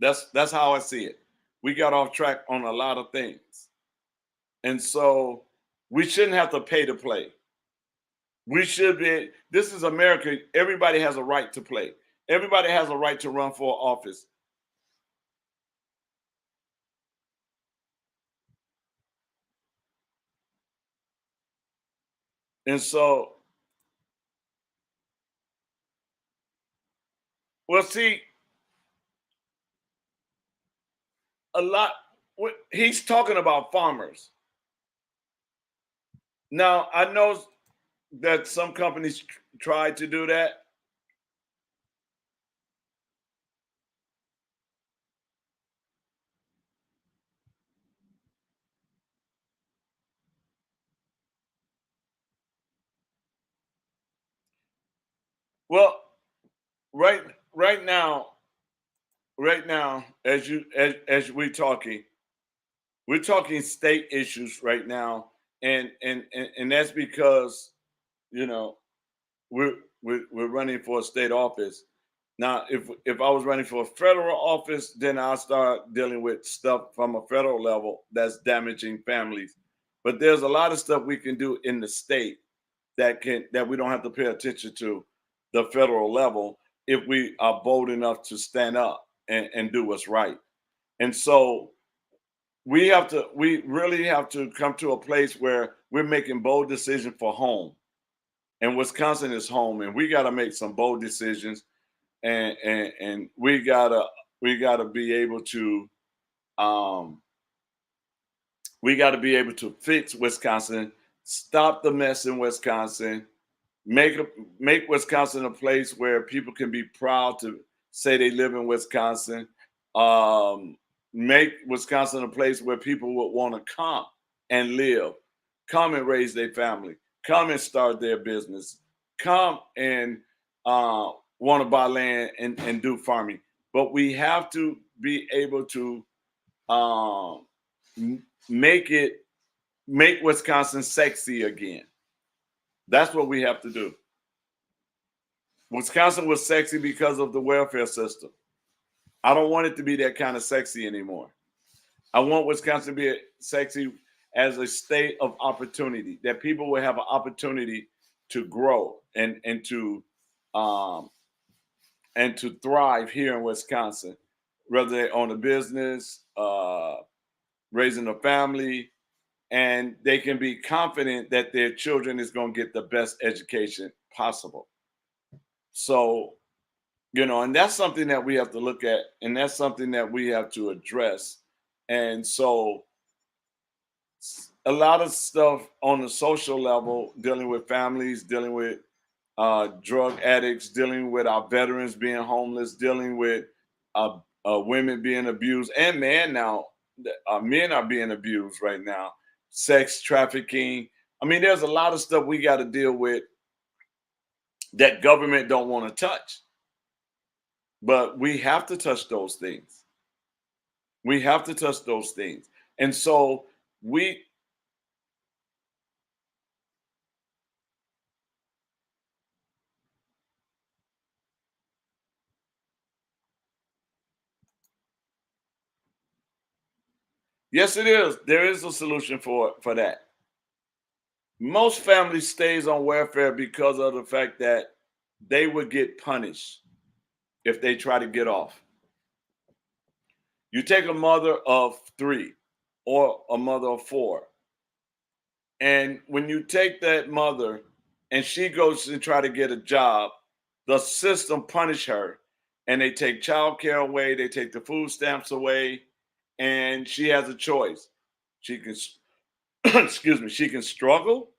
That's how I see it. We got off track on a lot of things. And so we shouldn't have to pay to play. We should be, this is America. Everybody has a right to play. Everybody has a right to run for office. And so, well, see, a lot, he's talking about farmers. Now, I know that some companies try to do that. Well, right right now, right now, as we're talking state issues right now, and that's because you know we're running for a state office. Now, if I was running for a federal office, then I'll start dealing with stuff from a federal level that's damaging families. But there's a lot of stuff we can do in the state that we don't have to pay attention to the federal level if we are bold enough to stand up and do what's right. And so we really have to come to a place where we're making bold decisions for home. And Wisconsin is home, and we got to make some bold decisions, and we gotta be able to um we got to be able to fix Wisconsin, stop the mess in Wisconsin, make a, make Wisconsin a place where people can be proud to say they live in Wisconsin. Um, make Wisconsin a place where people would want to come and live, come and raise their family, come and start their business, come and uh, want to buy land and do farming. But we have to be able to um, make it make Wisconsin sexy again. That's what we have to do. Wisconsin was sexy because of the welfare system. I don't want it to be that kind of sexy anymore. I want Wisconsin to be sexy as a state of opportunity, that people will have an opportunity to grow um, and to thrive here in Wisconsin, whether they own a business, raising a family, and they can be confident that their children is going to get the best education possible. So, and that's something that we have to look at, and that's something that we have to address. And so, a lot of stuff on the social level, dealing with families, dealing with drug addicts, dealing with our veterans being homeless, dealing with women being abused, and men now, men are being abused right now, sex trafficking. I mean, there's a lot of stuff we got to deal with that government don't want to touch, but we have to touch those things. We have to touch those things. And so we, Yes, it is. There is a solution for that. Most families stays on welfare because of the fact that they would get punished if they try to get off. You take a mother of three or a mother of four, and when you take that mother and she goes to try to get a job, the system punish her and they take child care away, they take the food stamps away, and she has a choice. She can excuse me, she can struggle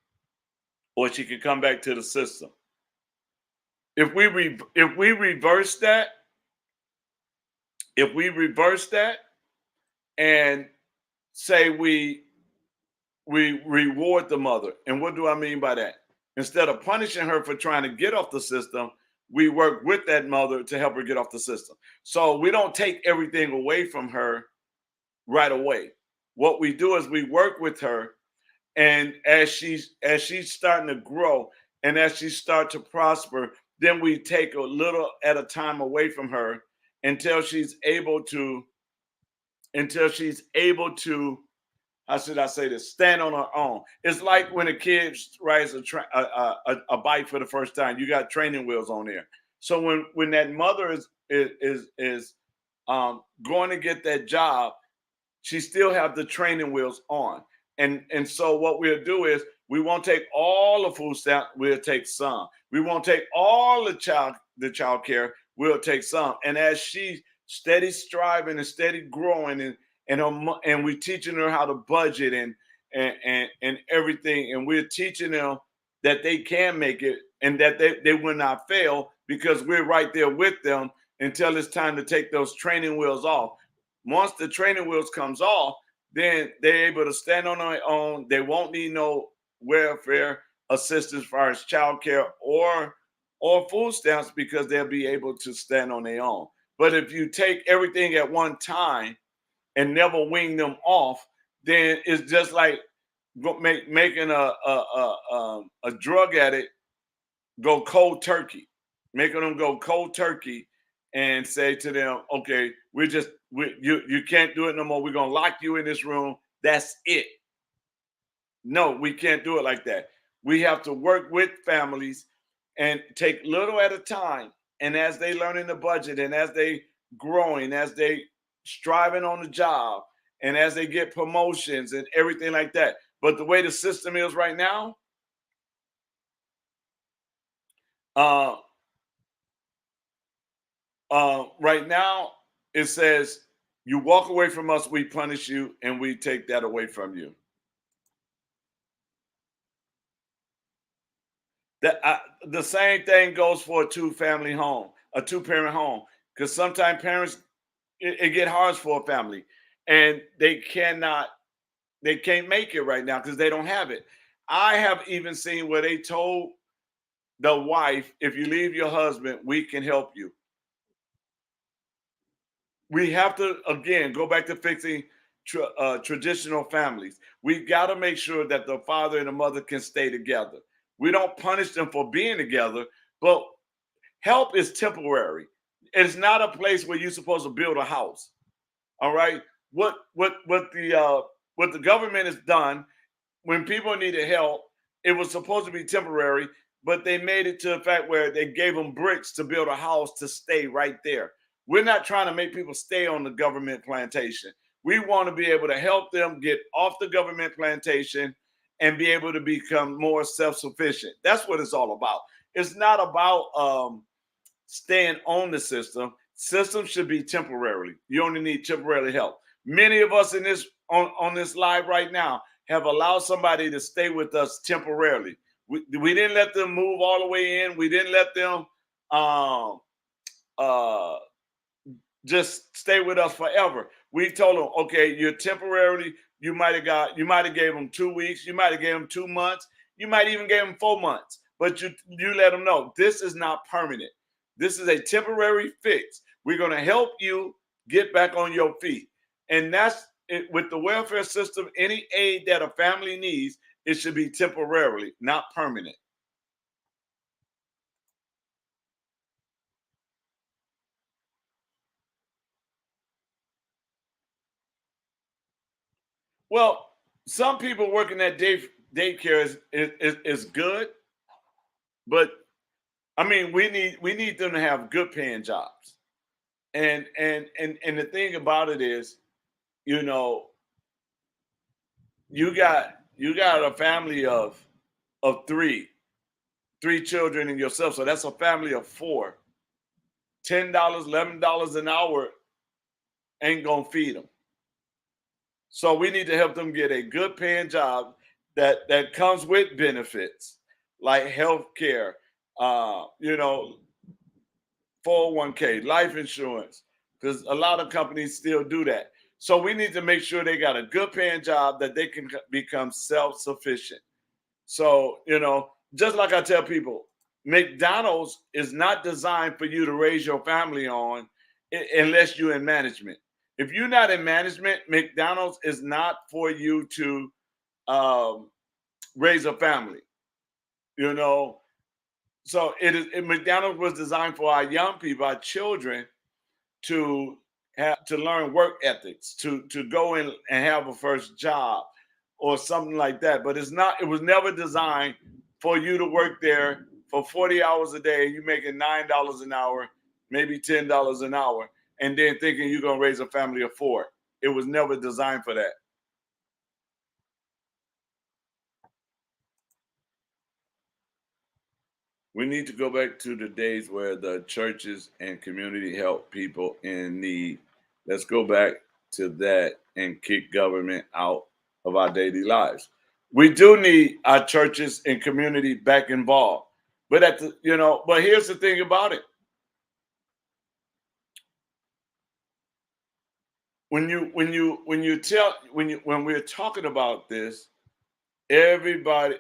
or she can come back to the system. If we reverse that, if we reverse that and say we reward the mother. And what do I mean by that? Instead of punishing her for trying to get off the system, we work with that mother to help her get off the system. So we don't take everything away from her right away. What we do is we work with her, and as she's starting to grow and as she starts to prosper, then we take a little at a time away from her until she's able to how should I say this? Stand on her own. It's like when a kid rides a bike for the first time. You got training wheels on there. So when that mother is going to get that job, she still have the training wheels on. And so what we'll do is we won't take all the food stamp. We'll take some. We won't take all the child care. We'll take some. And as she steady striving and steady growing and we're teaching her how to budget and everything, and we're teaching them that they can make it and that they will not fail because we're right there with them until it's time to take those training wheels off. Once the training wheels comes off, then they're able to stand on their own. They won't need no welfare assistance as far as childcare or food stamps because they'll be able to stand on their own. But if you take everything at one time and never wing them off, then it's just like making a drug addict go cold turkey, making them go cold turkey, and say to them, "Okay, you can't do it no more. We're gonna lock you in this room. That's it." No, we can't do it like that. We have to work with families and take little at a time. And as they learning the budget, and as they growing, as they striving on the job, and as they get promotions and everything like that. But the way the system is uh, right now, it says you walk away from us, we punish you, and we take that away from you. The same thing goes for a two-family home, a two-parent home, because sometimes parents it get hard for a family, and they can't make it right now because they don't have it. I have even seen where they told the wife, "If you leave your husband, we can help you." We have to again go back to fixing traditional families. We got to make sure that the father and the mother can stay together. We don't punish them for being together, but help is temporary. It's not a place where you're supposed to build a house. All right. What the government has done when people needed help, it was supposed to be temporary, but they made it to the fact where they gave them bricks to build a house to stay right there. We're not trying to make people stay on the government plantation. We want to be able to help them get off the government plantation and be able to become more self-sufficient. That's what it's all about. It's not about staying on the system. System should be temporarily. You only need temporary help. Many of us in this on this live right now have allowed somebody to stay with us temporarily. We didn't let them move all the way in. We didn't let them um, uh, just stay with us forever. We told them, okay, you're temporarily. You might have gave them 2 weeks. You might have gave them 2 months. You might even gave them 4 months. But you let them know this is not permanent. This is a temporary fix. We're going to help you get back on your feet. And that's it, with the welfare system. Any aid that a family needs, it should be temporarily, not permanent. Well, some people working at daycare is good, but I mean, we need them to have good paying jobs. And the thing about it is, you know, you got a family of three children and yourself, so that's a family of four. $10, $11 an hour ain't gonna feed them. So we need to help them get a good paying job that comes with benefits like health care, you know, 401k, life insurance, because a lot of companies still do that. So we need to make sure they got a good paying job that they can become self sufficient. So, just like I tell people, McDonald's is not designed for you to raise your family on unless you're in management. If you're not in management, McDonald's is not for you to um, raise a family. You know, so McDonald's was designed for our young people, our children, to have to learn work ethics, to go in and have a first job or something like that. But it was never designed for you to work there for 40 hours a day. You making $9 an hour, maybe $10 an hour, and then thinking you're gonna raise a family of four. It was never designed for that. We need to go back to the days where the churches and community help people in need. Let's go back to that and kick government out of our daily lives. We do need our churches and community back involved. But here's the thing about it. When we're talking about this, everybody.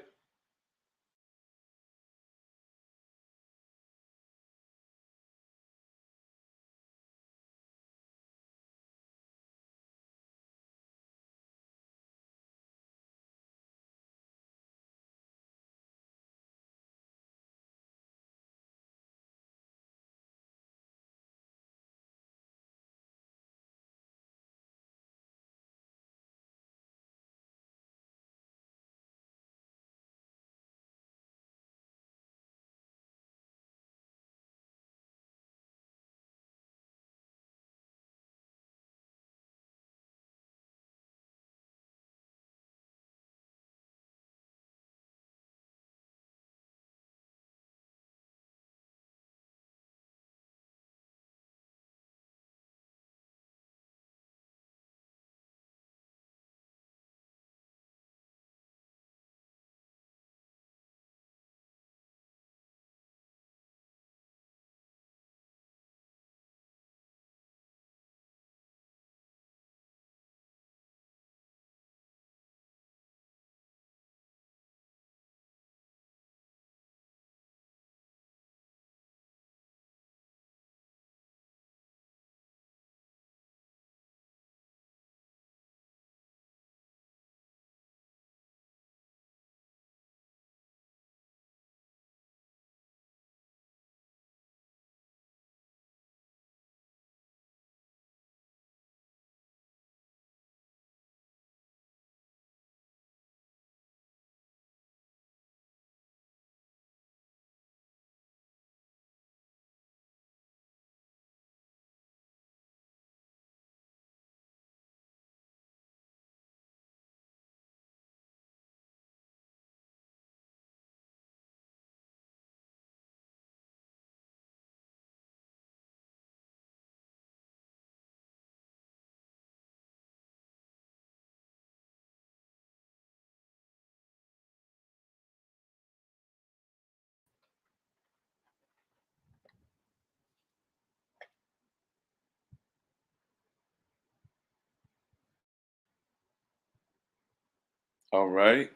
All right.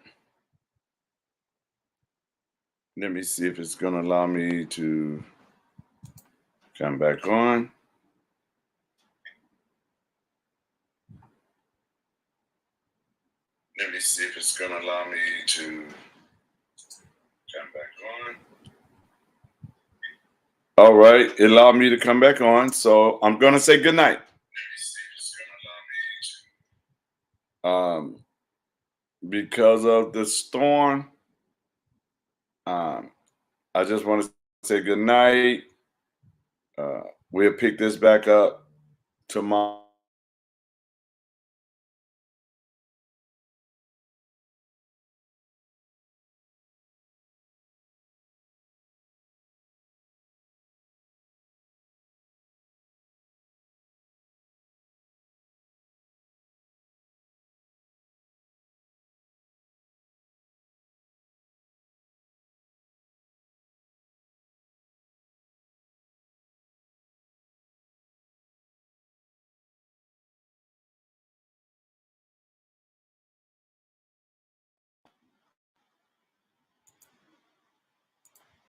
Let me see if it's going to allow me to come back on. Let me see if it's going to allow me to come back on. All right. It allowed me to come back on. So I'm going to say good night. because of the storm. I just want to say good night. We'll pick this back up tomorrow.